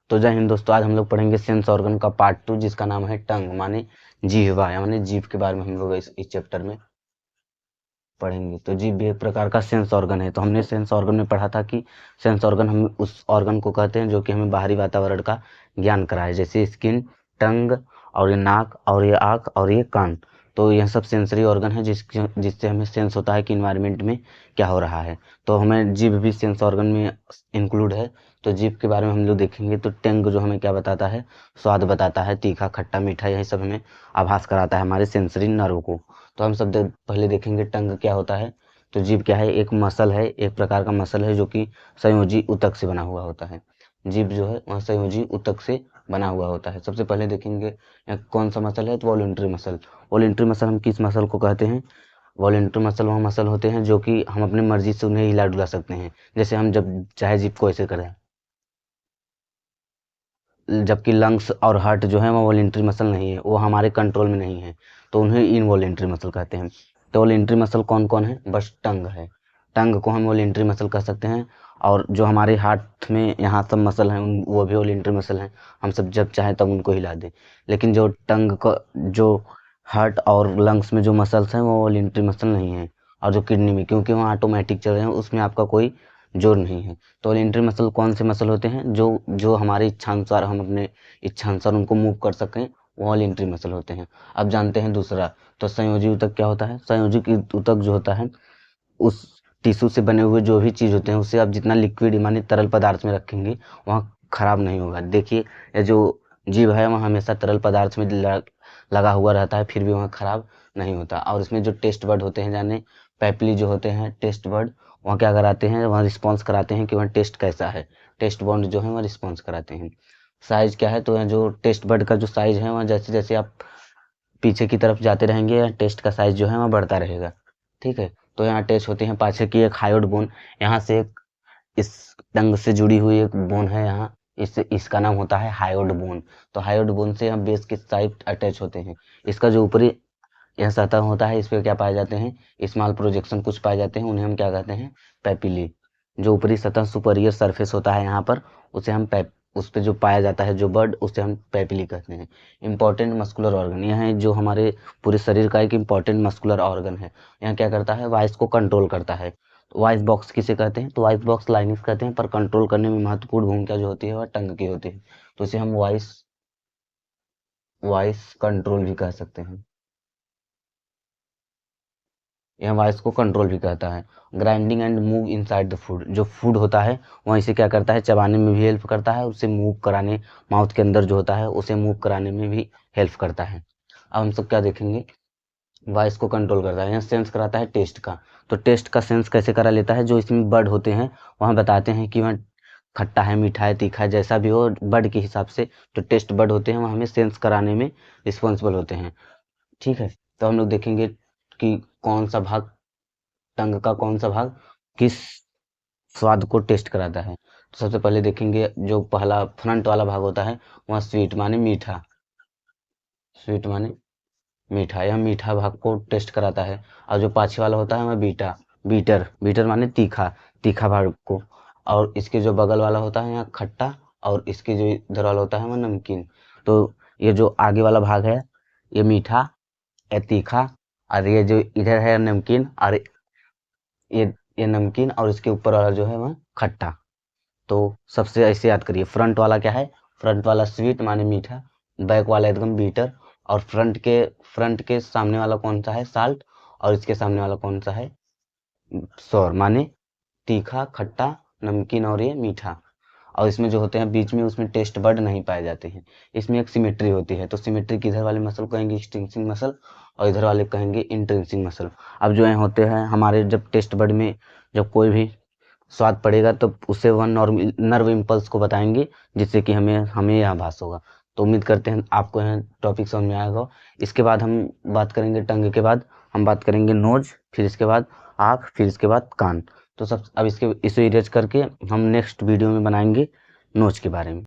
तो जय हिंद दोस्तों, आज हम लोग पढ़ेंगे सेंस ऑर्गन का पार्ट 2 जिसका नाम है टंग माने जीहवा यानी जीभ के बारे में हम लोग इस चैप्टर में पढ़ेंगे। तो जीभ भी एक प्रकार का सेंस ऑर्गन है। तो हमने सेंस ऑर्गन में पढ़ा था कि सेंस ऑर्गन हम उस ऑर्गन को कहते हैं जो कि हमें बाहरी वातावरण का ज्ञान कराए, जैसे स्किन, टंग और ये नाक और ये आँख और ये कान। तो यह सब सेंसरी ऑर्गन है जिससे हमें सेंस होता है कि इन्वायरमेंट में क्या हो रहा है। तो हमें जीभ भी सेंस ऑर्गन में इंक्लूड है। तो जीभ के बारे में हम लोग देखेंगे। तो टंग जो हमें क्या बताता है, स्वाद बताता है, तीखा, खट्टा, मीठा, यही सब हमें आभास कराता है हमारे सेंसरी नर्व को। तो हम सब पहले देखेंगे टंग क्या होता है। तो जीभ क्या है, एक मसल है, एक प्रकार का मसल है जो कि संयोजी ऊतक से बना हुआ होता है। जीभ जो है वह संयोजी ऊतक से बना हुआ होता है। सबसे पहले देखेंगे कौन सा मसल है, तो वॉलंटरी मसल। वॉलंटरी मसल हम किस मसल को कहते हैं? वॉलंटरी मसल वह मसल होते हैं जो कि हम अपनी मर्जी से उन्हें हिला डुला सकते हैं, जैसे हम जब चाहे जीभ को ऐसे करें। जबकि लंग्स और हार्ट जो है वो वॉलंटरी मसल नहीं है, वो हमारे कंट्रोल में नहीं है, तो उन्हें इनवॉलंटरी मसल कहते हैं। तो वॉलंटरी मसल कौन कौन है? बस टंग है। टंग को हम वॉलंटरी मसल कह सकते हैं। और जो हमारे हाथ में यहाँ सब मसल हैं वो भी वॉलंटरी मसल हैं, हम सब जब चाहें तब उनको हिला दें। लेकिन जो टंग का जो हार्ट और लंग्स में जो मसल्स हैं वो वॉलंटरी मसल नहीं है। और जो किडनी में, क्योंकि वहाँ ऑटोमेटिक चल रहे हैं, उसमें आपका कोई जोर नहीं है। तो वॉलंटरी मसल कौन से मसल होते हैं? जो जो हमारी इच्छानुसार हम अपने इच्छानुसार उनको मूव कर सकें, वो वॉलंटरी मसल होते हैं। अब जानते हैं दूसरा। तो संयोजी ऊतक क्या होता है? संयोजी ऊतक जो होता है, उस टिश्यू से बने हुए जो भी चीज़ होते हैं उसे आप जितना लिक्विड माने तरल पदार्थ में रखेंगे वहाँ खराब नहीं होगा। देखिए, ये जो जीभ है वह हमेशा तरल पदार्थ में लगा हुआ रहता है, फिर भी वहाँ खराब नहीं होता। और इसमें जो टेस्ट बर्ड होते हैं, जाने पैपिली जो होते हैं टेस्ट बर्ड, वहाँ क्या कराते हैं, वहाँ रिस्पॉन्स कराते हैं कि वहाँ टेस्ट कैसा है। टेस्ट बॉन्ड जो है वह रिस्पॉन्स कराते हैं। साइज क्या है? तो यहाँ जो टेस्ट बर्ड का जो साइज है वहाँ जैसे जैसे आप पीछे की तरफ जाते रहेंगे, टेस्ट का साइज जो है वह बढ़ता रहेगा। ठीक है। तो यहाँ टेस्ट होती है पाछे की एक हायोड बोन, यहाँ से एक इस टंग से जुड़ी हुई एक बोन है यहाँ, इसका नाम होता है हायोड बोन। तो हायोड बोन से हम बेस के साइड अटैच होते हैं। इसका जो ऊपरी यह सतह होता है, इस पे क्या पाए जाते हैं? स्मॉल प्रोजेक्शन कुछ पाए जाते हैं, उन्हें हम क्या कहते हैं? पैपिली। जो ऊपरी सतह सुपरियर सरफेस होता है यहाँ पर, उसे हम उस पे जो पाया जाता है जो बर्ड, उसे हम पैपिली कहते हैं। इंपॉर्टेंट मस्कुलर ऑर्गन, यह है जो हमारे पूरे शरीर का एक इंपॉर्टेंट मस्कुलर ऑर्गन है। यहाँ क्या करता है? वॉइस को कंट्रोल करता है। वॉइस बॉक्स किसे कहते हैं? तो वॉइस बॉक्स लाइनिंग्स कहते हैं, पर कंट्रोल करने में महत्वपूर्ण भूमिका जो होती है वह टंग की होती है। तो इसे हम वॉइस वॉइस कंट्रोल भी कह सकते हैं। यह वॉइस को कंट्रोल भी कहता है। Grinding and move inside the food, जो फूड होता है वह इसे क्या करता है? चबाने में भी हेल्प करता है, उसे मूव कराने, माउथ के अंदर जो होता है उसे मूव कराने में भी हेल्प करता है। अब हम सब क्या देखेंगे? वॉइस को कंट्रोल करता है, यह सेंस कराता है टेस्ट का। तो टेस्ट का सेंस कैसे करा लेता है? जो इसमें बर्ड होते हैं वहाँ बताते हैं कि वह खट्टा है, मीठा है, तीखा है, जैसा भी हो बर्ड के हिसाब से जो टेस्ट बर्ड होते हैं वह हमें सेंस कराने में रिस्पॉन्सिबल होते हैं। ठीक है। तो हम लोग देखेंगे कि कौन सा भाग, टंग का कौन सा भाग किस स्वाद को टेस्ट कराता है। तो सबसे पहले देखेंगे जो पहला फ्रंट वाला भाग होता है वह स्वीट माने मीठा, स्वीट माने मीठा, यह मीठा भाग को टेस्ट कराता है। और जो पाछे वाला होता है वह बीटा, बीटर, बीटर माने तीखा, तीखा भाग को। और इसके जो बगल वाला होता है यहाँ खट्टा, और इसके जो इधर वाला होता है वह नमकीन। तो ये जो आगे वाला भाग है ये मीठा, ये तीखा, और ये जो इधर है नमकीन, और ये ये नमकीन, और इसके ऊपर वाला जो है वह खट्टा। तो सबसे ऐसे याद करिए, फ्रंट वाला क्या है? फ्रंट वाला स्वीट माने मीठा, बैक वाला एकदम बीटर, और फ्रंट के सामने वाला कौन सा है? साल्ट, और इसके सामने वाला कौन सा है? सॉर माने तीखा, खट्टा, नमकीन और ये मीठा। और इसमें जो होते हैं बीच में, उसमें टेस्ट बर्ड नहीं पाए जाते हैं। इसमें एक सिमेट्री होती है। तो सिमेट्री की इधर वाले मसल कहेंगे एक्सटेंसिंग मसल, और इधर वाले कहेंगे इंट्रेंसिंग मसल। अब जो है होते हैं हमारे, जब टेस्ट बर्ड में जब कोई भी स्वाद पड़ेगा तो उससे वह नर्व इम्पल्स को बताएंगे, जिससे कि हमें हमें यह आभास होगा। तो उम्मीद करते हैं आपको यह टॉपिक समझ में आएगा। इसके बाद हम बात करेंगे टंग के बाद हम बात करेंगे नोज, फिर इसके बाद आँख, फिर इसके बाद कान। तो सब अब इसे इरेज करके हम नेक्स्ट वीडियो में बनाएंगे नोज के बारे में।